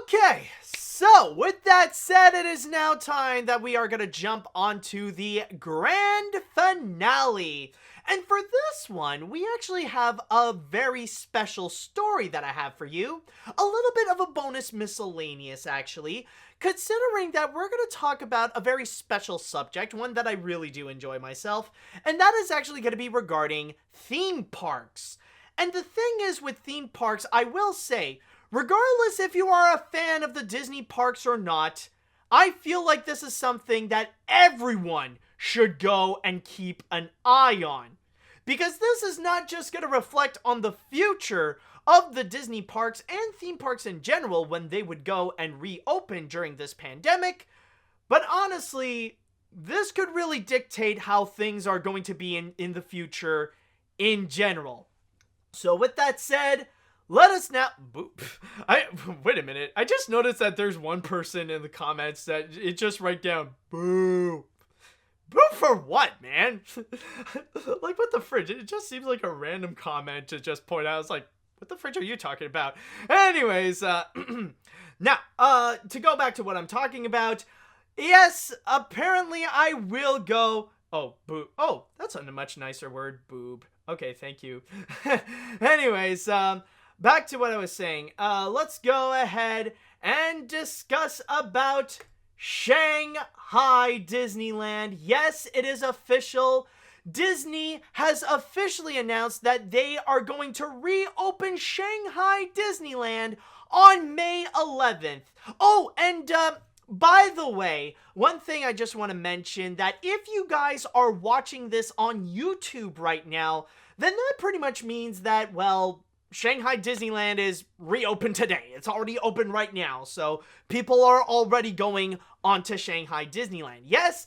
Okay, so with that said, it is now time that we are going to jump onto the grand finale. And for this one, we actually have a very special story that I have for you. A little bit of a bonus miscellaneous, actually, considering that we're going to talk about a very special subject, one that I really do enjoy myself, and that is actually going to be regarding theme parks. And the thing is with theme parks, I will say, regardless if you are a fan of the Disney parks or not, I feel like this is something that everyone should go and keep an eye on. Because this is not just going to reflect on the future of the Disney parks and theme parks in general when they would go and reopen during this pandemic, but honestly, this could really dictate how things are going to be in the future in general. So with that said, let us now... Wait a minute. I just noticed that there's one person in the comments that it just write down, boo. Boo for what, man? Like, what the fridge? It just seems like a random comment to just point out. It's like, what the fridge are you talking about? Anyways, now, to go back to what I'm talking about, yes, apparently I will go... Oh, boo. Oh, that's a much nicer word, boob. Okay, thank you. Anyways, back to what I was saying. Let's go ahead and discuss about Shanghai Disneyland. Yes, it is official. Disney has officially announced that they are going to reopen Shanghai Disneyland on May 11th. Oh, and by the way, one thing I just want to mention, that if you guys are watching this on YouTube right now, then that pretty much means that, well, Shanghai Disneyland is reopened today. It's already open right now, so people are already going onto Shanghai Disneyland. Yes,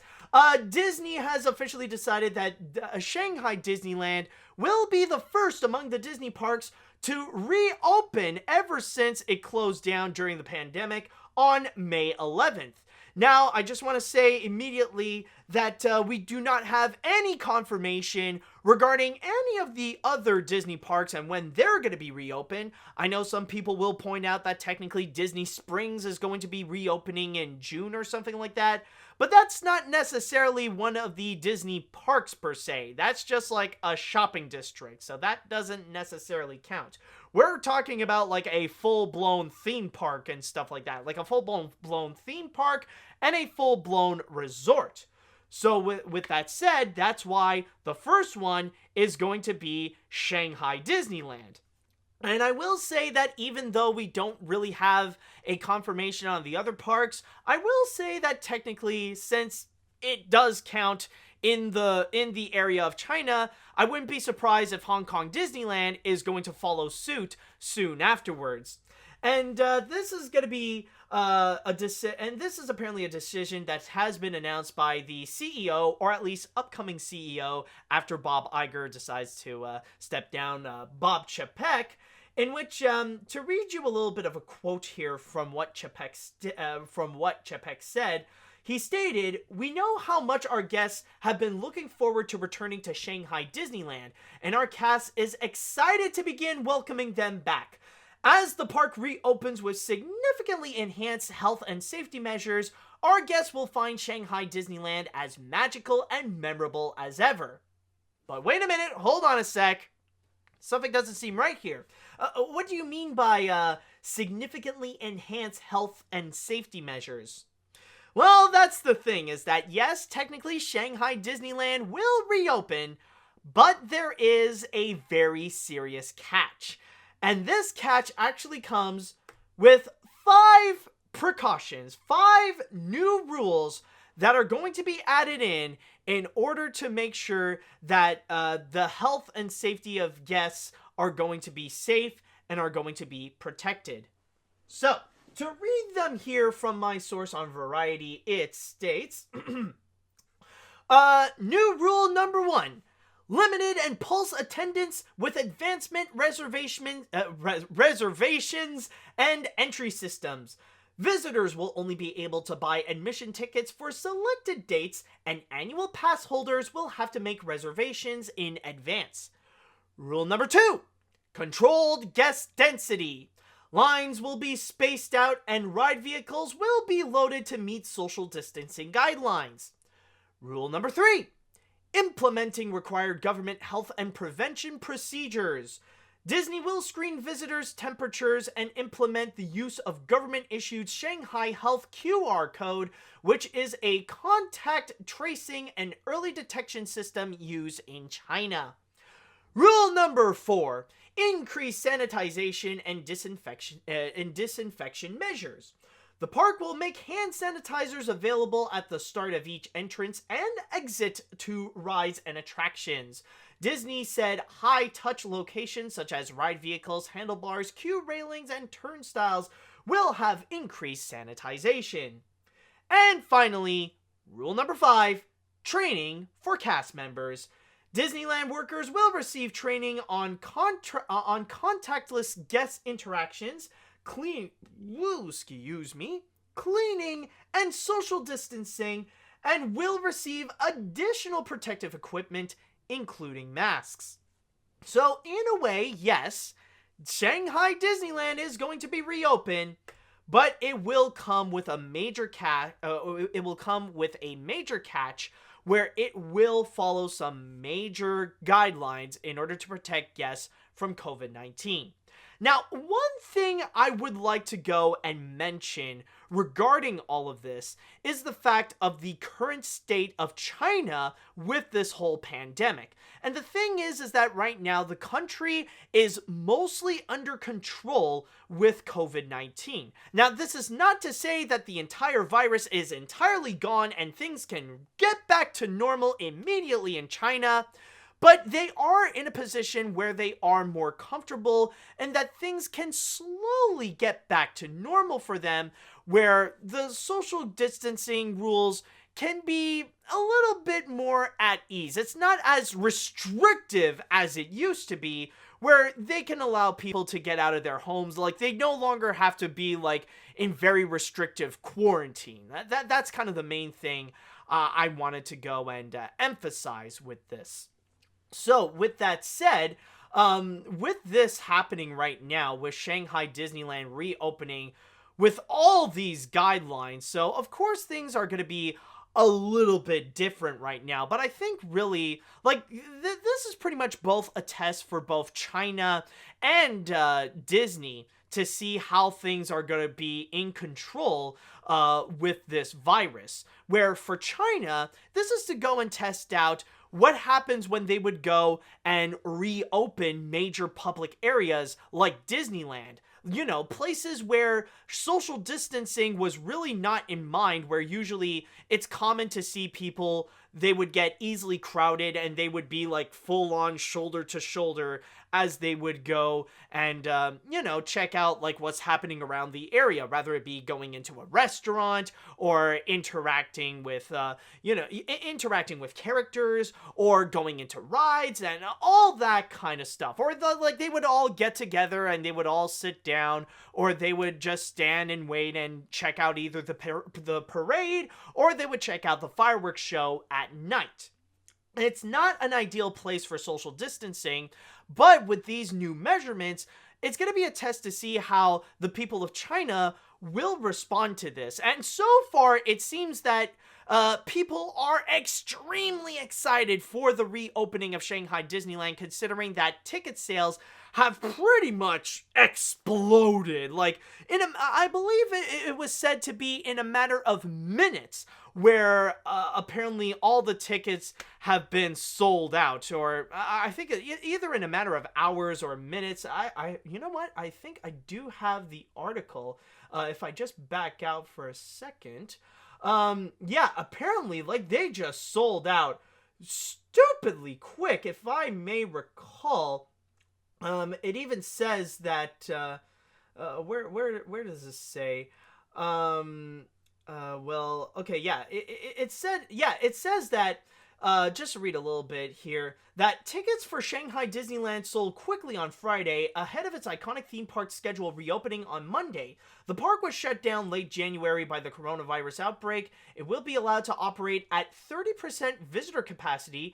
Disney has officially decided that Shanghai Disneyland will be the first among the Disney parks to reopen ever since it closed down during the pandemic on May 11th. Now, I just want to say immediately that we do not have any confirmation regarding any of the other Disney parks and when they're going to be reopened. I know some people will point out that technically Disney Springs is going to be reopening in June or something like that, but that's not necessarily one of the Disney parks per se. That's just like a shopping district, so that doesn't necessarily count. We're talking about like a full-blown theme park and stuff like that, like a full-blown theme park and a full-blown resort. So with that said, that's why the first one is going to be Shanghai Disneyland. And I will say that even though we don't really have a confirmation on the other parks, I will say that technically, since it does count in the area of China, I wouldn't be surprised if Hong Kong Disneyland is going to follow suit soon afterwards. And this is going to be and this is apparently a decision that has been announced by the CEO, or at least upcoming CEO, after Bob Iger decides to step down, Bob Chapek, in which, to read you a little bit of a quote here from what Chapek said, he stated, "We know how much our guests have been looking forward to returning to Shanghai Disneyland, and our cast is excited to begin welcoming them back. As the park reopens with significantly enhanced health and safety measures, our guests will find Shanghai Disneyland as magical and memorable as ever." But wait a minute, hold on a sec. Something doesn't seem right here. What do you mean by significantly enhanced health and safety measures? Well, that's the thing, is that yes, technically Shanghai Disneyland will reopen, but there is a very serious catch. And this catch actually comes with 5 precautions, 5 new rules that are going to be added in order to make sure that the health and safety of guests are going to be safe and are going to be protected. So, to read them here from my source on Variety, it states, new rule number 1. Limited and pulse attendance with advancement reservations and entry systems. Visitors will only be able to buy admission tickets for selected dates, and annual pass holders will have to make reservations in advance. Rule number 2. Controlled guest density. Lines will be spaced out and ride vehicles will be loaded to meet social distancing guidelines. Rule number 3. Implementing required government health and prevention procedures. Disney will screen visitors' temperatures and implement the use of government-issued Shanghai Health QR code, which is a contact tracing and early detection system used in China. Rule number 4. Increase sanitization and disinfection measures. The park will make hand sanitizers available at the start of each entrance and exit to rides and attractions. Disney said high-touch locations such as ride vehicles, handlebars, queue railings, and turnstiles will have increased sanitization. And finally, rule number 5, training for cast members. Disneyland workers will receive training on contactless guest interactions, cleaning and social distancing, and will receive additional protective equipment, including masks. So, in a way, yes, Shanghai Disneyland is going to be reopened, but it will come with a major catch. Where it will follow some major guidelines in order to protect guests from COVID-19. Now, one thing I would like to go and mention regarding all of this is the fact of the current state of China with this whole pandemic. And the thing is that right now the country is mostly under control with COVID-19. Now, this is not to say that the entire virus is entirely gone and things can get back to normal immediately in China, but they are in a position where they are more comfortable and that things can slowly get back to normal for them, where the social distancing rules can be a little bit more at ease. It's not as restrictive as it used to be, where they can allow people to get out of their homes. Like, they no longer have to be, like, in very restrictive quarantine. That's kind of the main thing I wanted to go and emphasize with this. So, with that said, with this happening right now, with Shanghai Disneyland reopening with all these guidelines, so of course things are going to be a little bit different right now, but I think really, like, this is pretty much both a test for both China and Disney to see how things are going to be in control with this virus. Where for China, this is to go and test out what happens when they would go and reopen major public areas like Disneyland. You know, places where social distancing was really not in mind, where usually it's common to see people, they would get easily crowded and they would be like full on shoulder to shoulder as they would go and, check out like what's happening around the area, rather it be going into a restaurant or interacting with, interacting with characters or going into rides and all that kind of stuff. Or they would all get together and they would all sit down, or they would just stand and wait and check out either the parade or they would check out the fireworks show at night. It's not an ideal place for social distancing, but with these new measurements, it's going to be a test to see how the people of China will respond to this. And so far, it seems that people are extremely excited for the reopening of Shanghai Disneyland, considering that ticket sales have pretty much exploded. Like, I believe it was said to be in a matter of minutes, where apparently all the tickets have been sold out, or I think either in a matter of hours or minutes. You know what? I think I do have the article. If I just back out for a second. Apparently, like, they just sold out stupidly quick, if I may recall. It even says that, where does this say? It says that, just to read a little bit here, that tickets for Shanghai Disneyland sold quickly on Friday ahead of its iconic theme park schedule reopening on Monday. The park was shut down late January by the coronavirus outbreak. It will be allowed to operate at 30% visitor capacity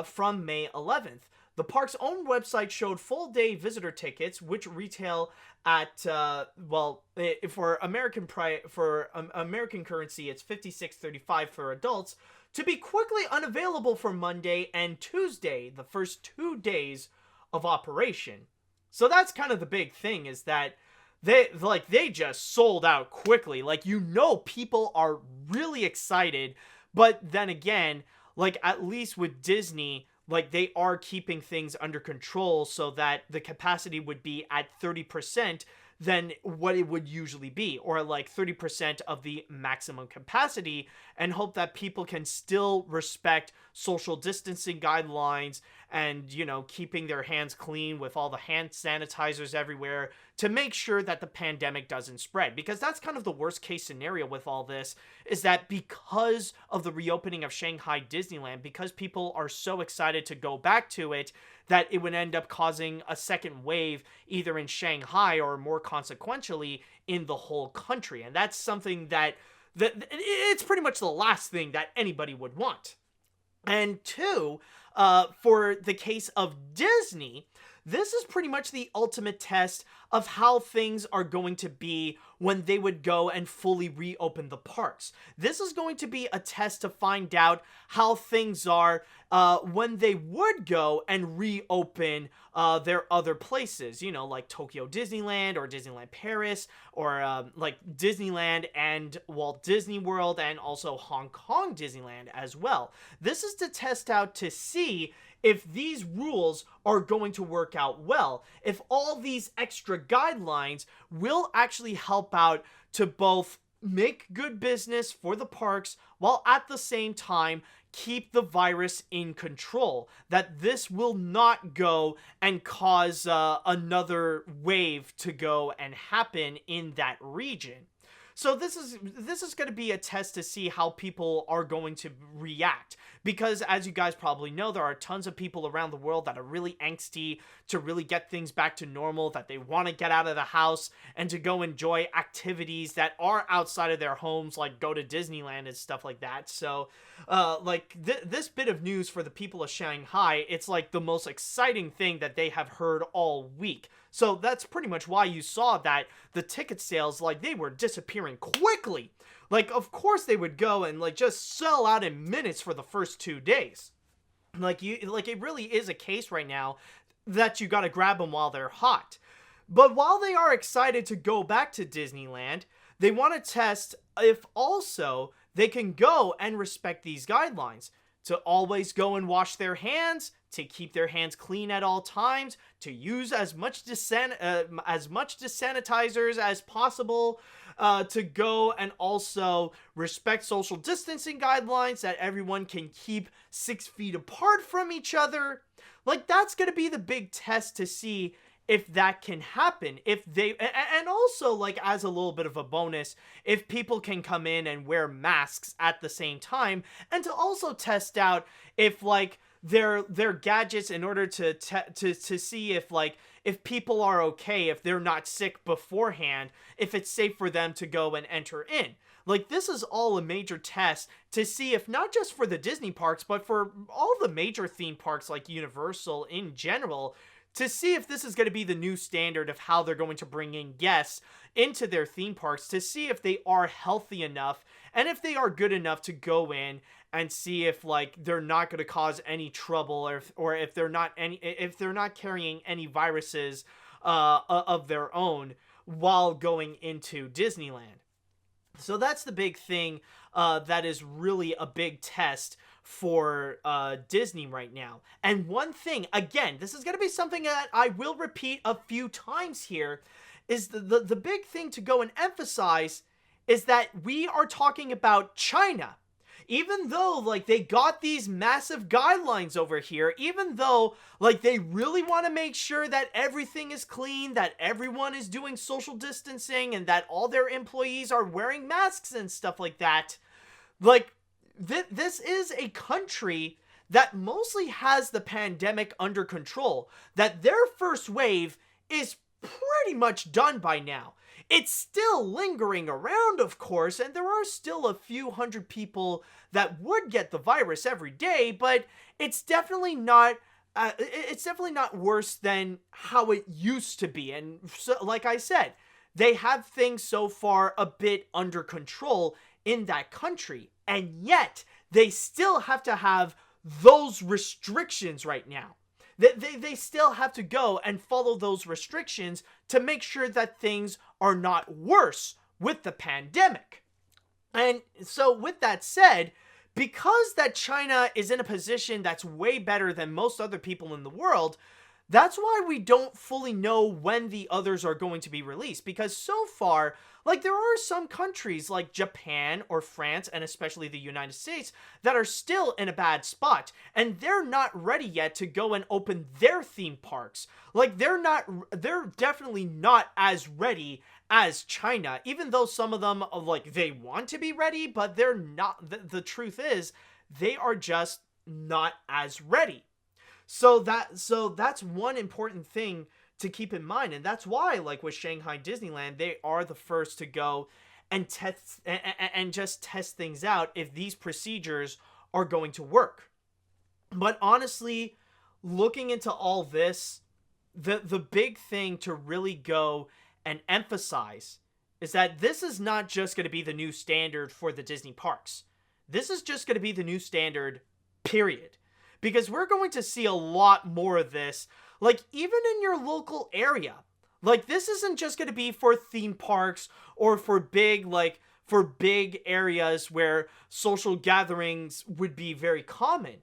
from May 11th. The park's own website showed full-day visitor tickets, which retail at for American currency, it's $56.35 for adults, to be quickly unavailable for Monday and Tuesday, the first 2 days of operation. So that's kind of the big thing, is that they just sold out quickly. Like, people are really excited, but then again, like, at least with Disney, like, they are keeping things under control so that the capacity would be at 30% than what it would usually be, or like 30% of the maximum capacity, and hope that people can still respect social distancing guidelines and, keeping their hands clean with all the hand sanitizers everywhere to make sure that the pandemic doesn't spread. Because that's kind of the worst case scenario with all this, is that because of the reopening of Shanghai Disneyland, because people are so excited to go back to it, that it would end up causing a second wave either in Shanghai or, more consequentially, in the whole country. And that's something that it's pretty much the last thing that anybody would want. And two, for the case of Disney, this is pretty much the ultimate test of how things are going to be when they would go and fully reopen the parks. This is going to be a test to find out how things are when they would go and reopen their other places, like Tokyo Disneyland or Disneyland Paris, or like Disneyland and Walt Disney World, and also Hong Kong Disneyland as well. This is to test out to see if these rules are going to work out well, if all these extra guidelines will actually help out to both make good business for the parks while at the same time keep the virus in control, that this will not go and cause another wave to go and happen in that region. So this is going to be a test to see how people are going to react, because as you guys probably know, there are tons of people around the world that are really angsty to really get things back to normal, that they want to get out of the house and to go enjoy activities that are outside of their homes, like go to Disneyland and stuff like that. So this bit of news for the people of Shanghai, it's like the most exciting thing that they have heard all week. So that's pretty much why you saw that the ticket sales, like, they were disappearing quickly. Like, of course they would go and, like, just sell out in minutes for the first 2 days. It really is a case right now that you gotta grab them while they're hot. But while they are excited to go back to Disneyland, they want to test if also they can go and respect these guidelines. To always go and wash their hands, to keep their hands clean at all times, to use as much desanitizers as possible, to go and also respect social distancing guidelines, that everyone can keep 6 feet apart from each other. Like, that's going to be the big test to see if that can happen, and also, like, as a little bit of a bonus, if people can come in and wear masks at the same time, and to also test out if, like, their gadgets, in order to see if, like, if people are okay, if they're not sick beforehand, if it's safe for them to go and enter in. Like, this is all a major test to see if, not just for the Disney parks, but for all the major theme parks like Universal in general, to see if this is going to be the new standard of how they're going to bring in guests into their theme parks, to see if they are healthy enough and if they are good enough to go in and see if, like, they're not going to cause any trouble, or if they're not carrying any viruses of their own while going into Disneyland. So that's the big thing that is really a big test for Disney right now. And one thing, again, this is going to be something that I will repeat a few times here, is the big thing to go and emphasize is that we are talking about China. Even though, like, they got these massive guidelines over here, even though, like, they really want to make sure that everything is clean, that everyone is doing social distancing, and that all their employees are wearing masks and stuff like that, like, this is a country that mostly has the pandemic under control, that their first wave is pretty much done by now. It's still lingering around, of course, and there are still a few hundred people that would get the virus every day, but it's definitely not it's definitely not worse than how it used to be. And so, like I said, they have things so far a bit under control in that country. And yet, they still have to have those restrictions right now. They still have to go and follow those restrictions to make sure that things are not worse with the pandemic. And so, with that said, because that China is in a position that's way better than most other people in the world, that's why we don't fully know when the others are going to be released. Because so far, like, there are some countries like Japan or France, and especially the United States, that are still in a bad spot. And they're not ready yet to go and open their theme parks. Like, they're definitely not as ready as China, even though some of them, like, they want to be ready, but they're not. The truth is, they are just not as ready. So that's one important thing to keep in mind, and that's why, like with Shanghai Disneyland, they are the first to go and test and just test things out if these procedures are going to work. But honestly, looking into all this, the big thing to really go and emphasize is that this is not just going to be the new standard for the Disney parks. This is just going to be the new standard, period. Because we're going to see a lot more of this, like, even in your local area. Like, this isn't just going to be for theme parks or for big areas where social gatherings would be very common.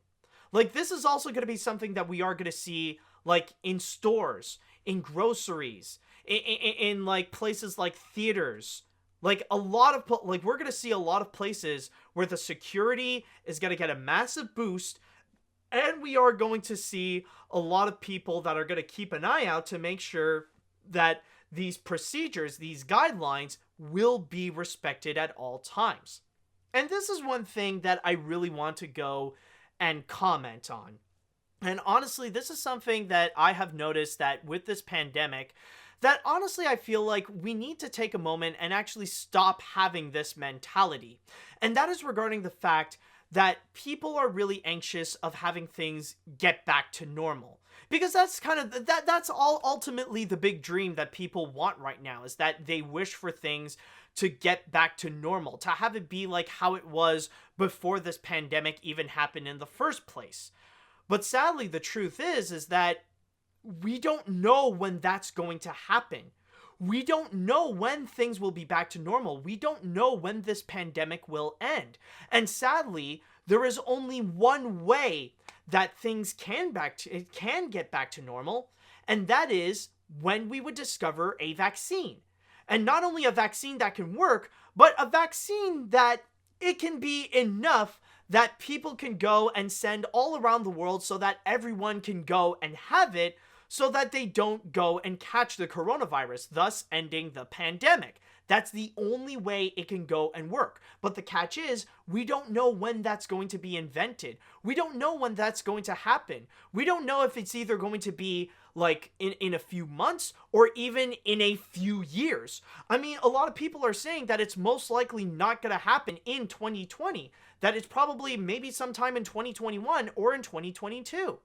Like, this is also going to be something that we are going to see, like, in stores, in groceries, in like places like theaters. Like, we're going to see a lot of places where the security is going to get a massive boost. And we are going to see a lot of people that are going to keep an eye out to make sure that these procedures, these guidelines, will be respected at all times. And this is one thing that I really want to go and comment on. And honestly, this is something that I have noticed that with this pandemic, that honestly I feel like we need to take a moment and actually stop having this mentality. And that is regarding the fact that people are really anxious of having things get back to normal. Because that's kind of, that's all ultimately the big dream that people want right now, is that they wish for things to get back to normal, to have it be like how it was before this pandemic even happened in the first place. But sadly, the truth is that we don't know when that's going to happen. We don't know when things will be back to normal. We don't know when this pandemic will end. And sadly, there is only one way that things can get back to normal, and that is when we would discover a vaccine. And not only a vaccine that can work, but a vaccine that it can be enough that people can go and send all around the world so that everyone can go and have it, so that they don't go and catch the coronavirus, thus ending the pandemic. That's the only way it can go and work. But the catch is, we don't know when that's going to be invented. We don't know when that's going to happen. We don't know if it's either going to be like in a few months or even in a few years. I mean, a lot of people are saying that it's most likely not going to happen in 2020, that it's probably maybe sometime in 2021 or in 2022.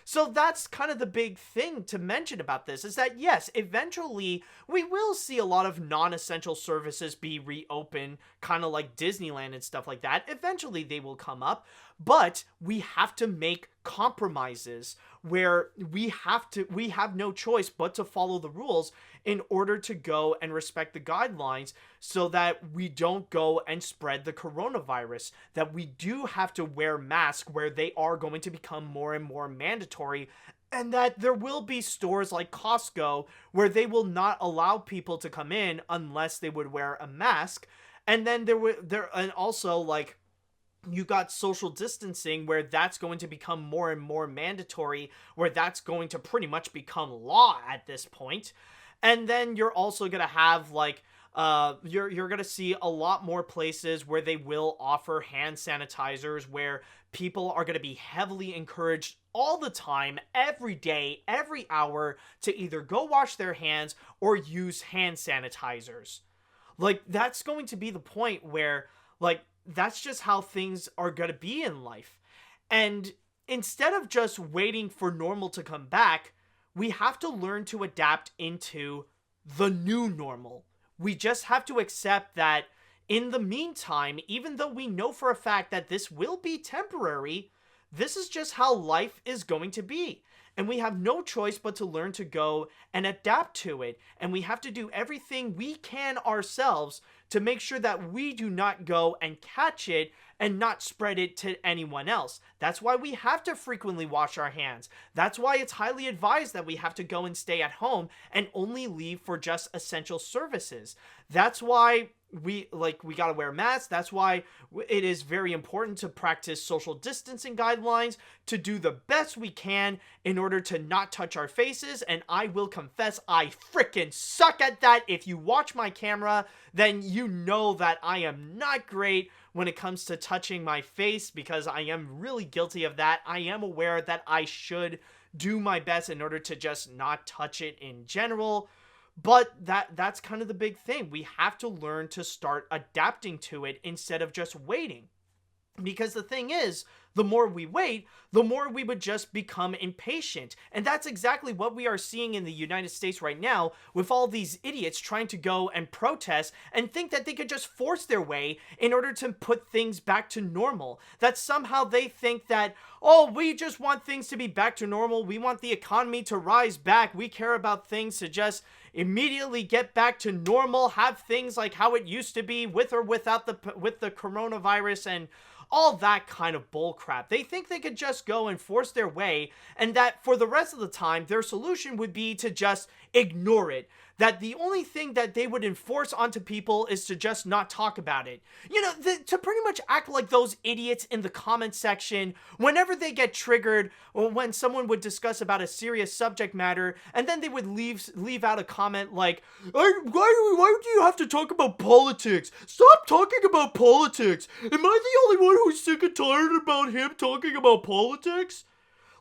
So that's kind of the big thing to mention about this, is that yes, eventually we will see a lot of non-essential services be reopened, kind of like Disneyland and stuff like that. Eventually they will come up, but we have to make compromises where we have no choice but to follow the rules in order to go and respect the guidelines, so that we don't go and spread the coronavirus, that we do have to wear masks where they are going to become more and more mandatory, and that there will be stores like Costco where they will not allow people to come in unless they would wear a mask. And then and also, like, you got social distancing where that's going to become more and more mandatory, where that's going to pretty much become law at this point. And then you're also going to have, like, you're going to see a lot more places where they will offer hand sanitizers, where people are going to be heavily encouraged all the time, every day, every hour, to either go wash their hands or use hand sanitizers. Like, that's going to be the point where, like, that's just how things are going to be in life. And instead of just waiting for normal to come back, we have to learn to adapt into the new normal. We just have to accept that in the meantime, even though we know for a fact that this will be temporary, this is just how life is going to be. And we have no choice but to learn to go and adapt to it. And we have to do everything we can ourselves to make sure that we do not go and catch it and not spread it to anyone else. That's why we have to frequently wash our hands. That's why it's highly advised that we have to go and stay at home and only leave for just essential services. That's why we gotta wear masks. That's why it is very important to practice social distancing guidelines, to do the best we can in order to not touch our faces. And I will confess, I freaking suck at that. If you watch my camera, then you know that I am not great when it comes to touching my face, because I am really guilty of that. I am aware that I should do my best in order to just not touch it in general. But that's kind of the big thing. We have to learn to start adapting to it instead of just waiting. Because the thing is, the more we wait, the more we would just become impatient. And that's exactly what we are seeing in the United States right now, with all these idiots trying to go and protest and think that they could just force their way in order to put things back to normal. That somehow they think that, oh, we just want things to be back to normal. We want the economy to rise back. We care about things to just immediately get back to normal, have things like how it used to be with or without the coronavirus and all that kind of bullcrap. They think they could just go and force their way, and that for the rest of the time, their solution would be to just ignore it. That the only thing that they would enforce onto people is to just not talk about it. You know, to pretty much act like those idiots in the comment section whenever they get triggered, or when someone would discuss about a serious subject matter, and then they would leave out a comment like, why do you have to talk about politics? Stop talking about politics. Am I the only one who's sick and tired about him talking about politics?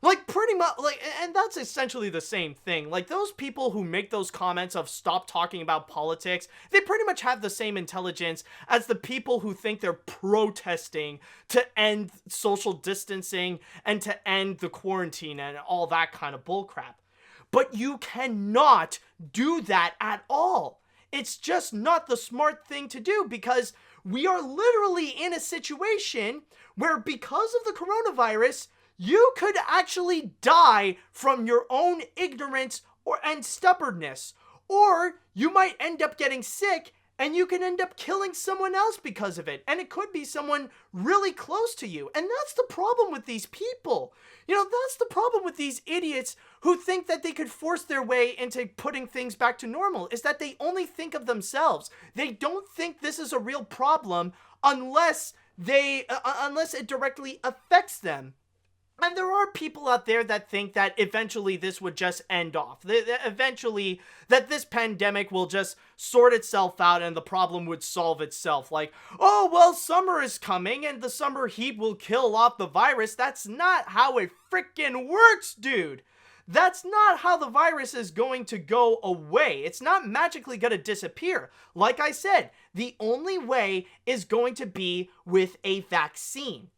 Like, pretty much, like, and that's essentially the same thing. Like, those people who make those comments of stop talking about politics, they pretty much have the same intelligence as the people who think they're protesting to end social distancing and to end the quarantine and all that kind of bullcrap. But you cannot do that at all. It's just not the smart thing to do, because we are literally in a situation where, because of the coronavirus, you could actually die from your own ignorance and stubbornness. Or you might end up getting sick and you can end up killing someone else because of it. And it could be someone really close to you. And that's the problem with these people. You know, that's the problem with these idiots who think that they could force their way into putting things back to normal, is that they only think of themselves. They don't think this is a real problem unless it directly affects them. And there are people out there that think that eventually this would just end off. Eventually, that this pandemic will just sort itself out and the problem would solve itself. Like, oh, well, summer is coming and the summer heat will kill off the virus. That's not how it freaking works, dude. That's not how the virus is going to go away. It's not magically going to disappear. Like I said, the only way is going to be with a vaccine.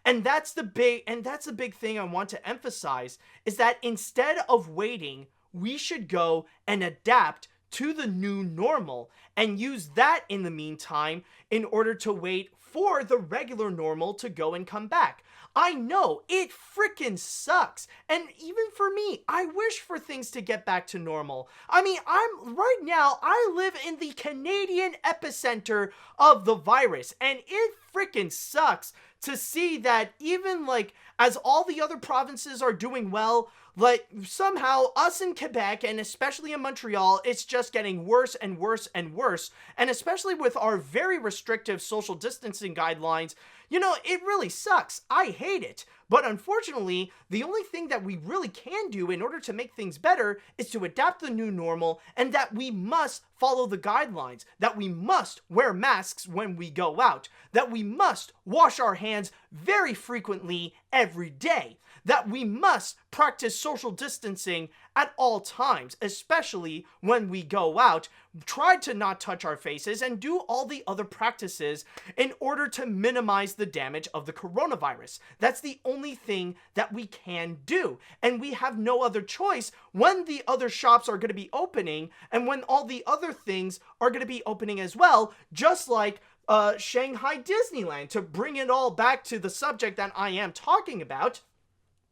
And that's the big thing I want to emphasize, is that instead of waiting, we should go and adapt to the new normal and use that in the meantime in order to wait for the regular normal to go and come back. I know, it freaking sucks. And even for me, I wish for things to get back to normal. I mean, right now, I live in the Canadian epicenter of the virus, and it freaking sucks to see that even, like, as all the other provinces are doing well, like, somehow us in Quebec, and especially in Montreal, it's just getting worse and worse and worse. And especially with our very restrictive social distancing guidelines, you know, it really sucks. I hate it. But unfortunately, the only thing that we really can do in order to make things better is to adapt the new normal, and that we must follow the guidelines, that we must wear masks when we go out, that we must wash our hands very frequently every day, that we must practice social distancing at all times, especially when we go out, try to not touch our faces, and do all the other practices in order to minimize the damage of the coronavirus. That's the only only thing that we can do. And we have no other choice when the other shops are going to be opening and when all the other things are going to be opening as well, just like Shanghai Disneyland, to bring it all back to the subject that I am talking about.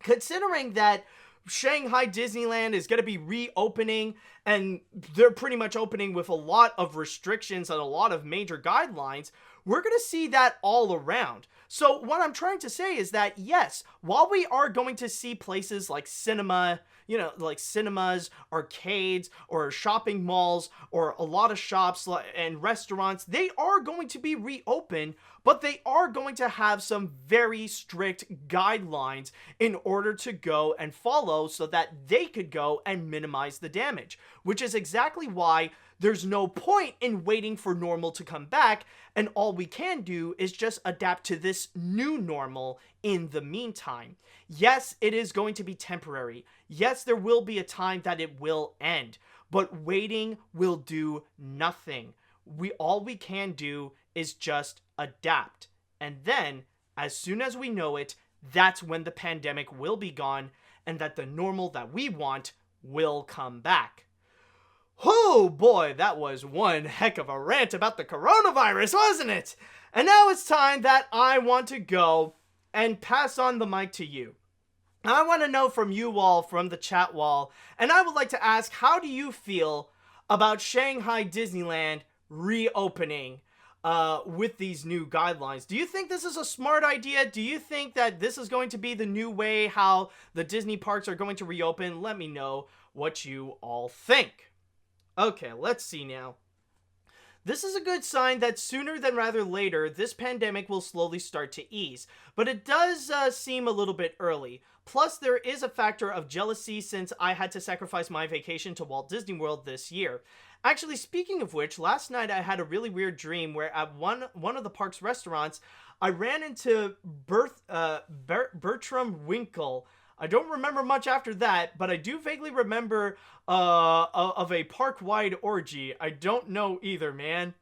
Considering that Shanghai Disneyland is going to be reopening, and they're pretty much opening with a lot of restrictions and a lot of major guidelines, we're going to see that all around. So what I'm trying to say is that, yes, while we are going to see places like cinema, like cinemas, arcades, or shopping malls, or a lot of shops and restaurants, they are going to be reopened, but they are going to have some very strict guidelines in order to go and follow so that they could go and minimize the damage, which is exactly why there's no point in waiting for normal to come back, and all we can do is just adapt to this new normal in the meantime. Yes, it is going to be temporary. Yes, there will be a time that it will end, but waiting will do nothing. All we can do is just adapt. And then, as soon as we know it, that's when the pandemic will be gone, and that the normal that we want will come back. Oh boy, that was one heck of a rant about the coronavirus, wasn't it? And now it's time that I want to go and pass on the mic to you. I want to know from you all, from the chat wall, and I would like to ask, how do you feel about Shanghai Disneyland reopening with these new guidelines? Do you think this is a smart idea? Do you think that this is going to be the new way how the Disney parks are going to reopen? Let me know what you all think. Okay, let's see now. This is a good sign that sooner than rather later, this pandemic will slowly start to ease, but it does seem a little bit early. Plus, there is a factor of jealousy since I had to sacrifice my vacation to Walt Disney World this year. Actually, speaking of which, last night I had a really weird dream where at one of the park's restaurants, I ran into Bertram Winkle. I don't remember much after that, but I do vaguely remember of a park-wide orgy. I don't know either, man.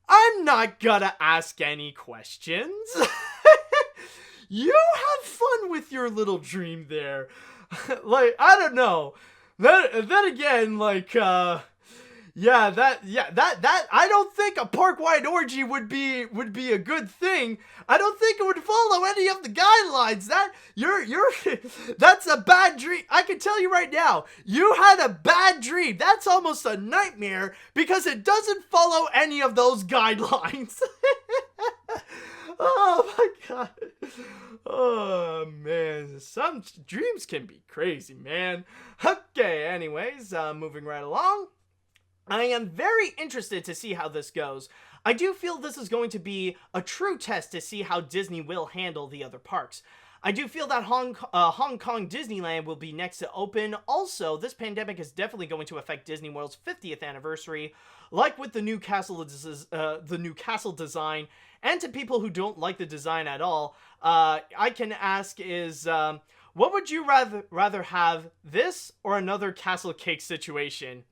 I'm not gonna ask any questions. You have fun with your little dream there. Like, I don't know. Then again, like, that I don't think a park-wide orgy would be a good thing. I don't think it would follow any of the guidelines. That's a bad dream. I can tell you right now, you had a bad dream. That's almost a nightmare because it doesn't follow any of those guidelines. Oh my god. Oh man, some dreams can be crazy, man. Okay, anyways, moving right along. I am very interested to see how this goes. I do feel this is going to be a true test to see how Disney will handle the other parks. I do feel that Hong Kong Disneyland will be next to open. Also, this pandemic is definitely going to affect Disney World's 50th anniversary, like with the new castle design. And to people who don't like the design at all, I can ask is, what would you rather have, this or another castle cake situation?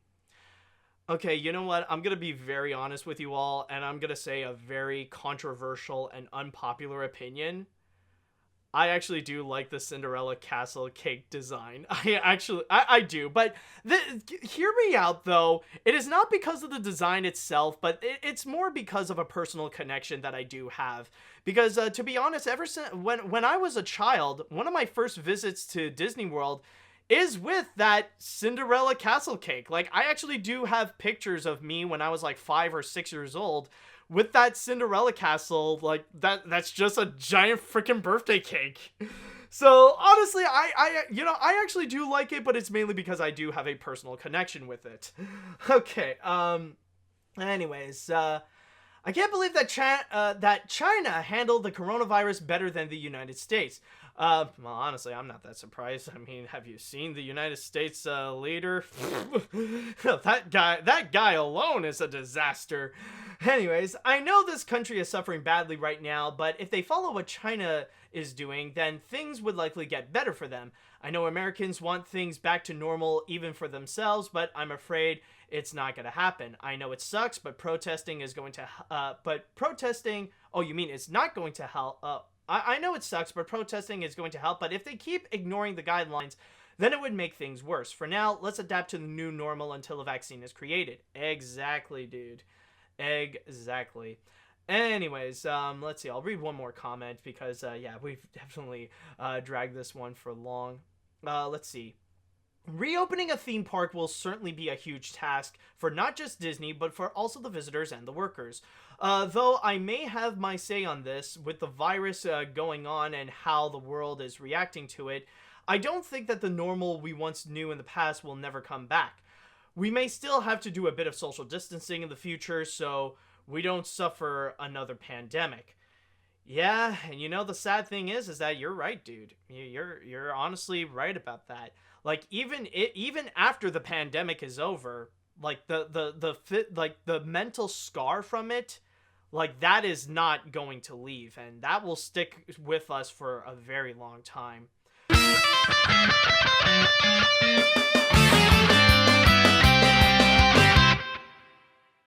Okay, you know what? I'm going to be very honest with you all, and I'm going to say a very controversial and unpopular opinion. I actually do like the Cinderella castle cake design. I do, but hear me out though. It is not because of the design itself, but it's more because of a personal connection that I do have. Because to be honest, ever since when I was a child, one of my first visits to Disney World is with that Cinderella castle cake. Like, I actually do have pictures of me when I was like 5 or 6 years old with that Cinderella castle. Like, that's just a giant freaking birthday cake. So honestly, I actually do like it, but it's mainly because I do have a personal connection with it. Okay, anyways, I can't believe that China handled the coronavirus better than the United States. Well, honestly, I'm not that surprised. I mean, have you seen the United States leader? That guy alone is a disaster. Anyways, I know this country is suffering badly right now, but if they follow what China is doing, then things would likely get better for them. I know Americans want things back to normal even for themselves, but I'm afraid it's not going to happen. I know it sucks, but protesting is going to, oh, you mean it's not going to help, I know it sucks, but protesting is going to help. But if they keep ignoring the guidelines, then it would make things worse. For now, let's adapt to the new normal until a vaccine is created. Exactly, dude. Exactly. Anyways, let's see. I'll read one more comment because, yeah, we've definitely dragged this one for long. Let's see. Reopening a theme park will certainly be a huge task for not just Disney, but for also the visitors and the workers. Though I may have my say on this, with the virus going on and how the world is reacting to it, I don't think that the normal we once knew in the past will never come back. We may still have to do a bit of social distancing in the future, so we don't suffer another pandemic. Yeah, and the sad thing is that you're right, dude. You're honestly right about that. Like even after the pandemic is over, like the mental scar from it, like that is not going to leave, and that will stick with us for a very long time.